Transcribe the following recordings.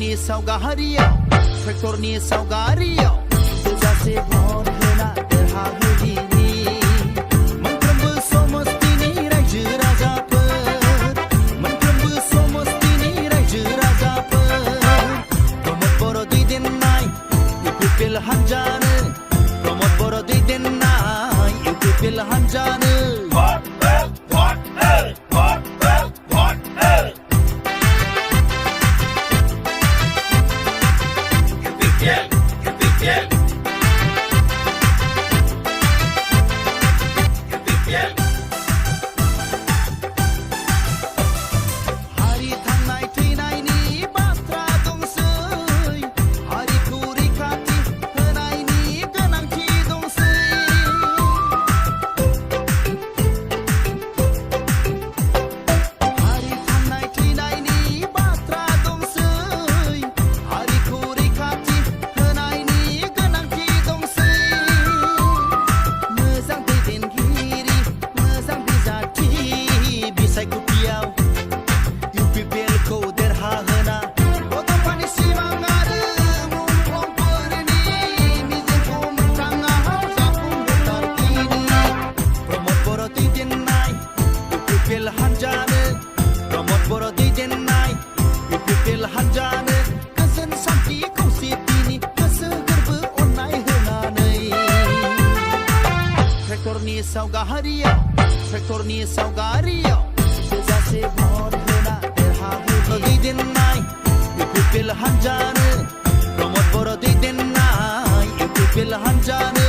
ट्रेक्टरनि सावगारियाव ट्रेक्टरनि सावगारियाव थोजासे भट होना देरहाहोदिनि मोनफ्रोमबो समस्तिनि रायजो राजाफोर मोनफ्रोमबो समस्तिनि रायजो राजाफोर प्रमद बर' दैदेननाय इउपिपिएल हान्जानो प्रमद बर' दैदेननाय इउपिपिएल हान्जानो ट्रेक्टरनि सावगारियाव थोजासे भट होना देरहाहोदिनि दैदेननाय इउपिपिएल हान्जानो प्रमद बर' दैदेननाय इउपिपिएल हान्जानो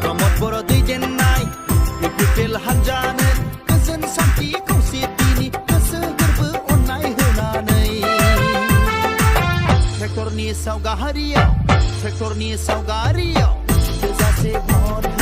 प्रमद बर' दैदेननाय इउपिपिएल हान्जानो गोजोन सान्थि खौसेथिनि गोसो गोरबो अननाय होनानै ट्रेक्टरनि सावगारियाव थोजासे भट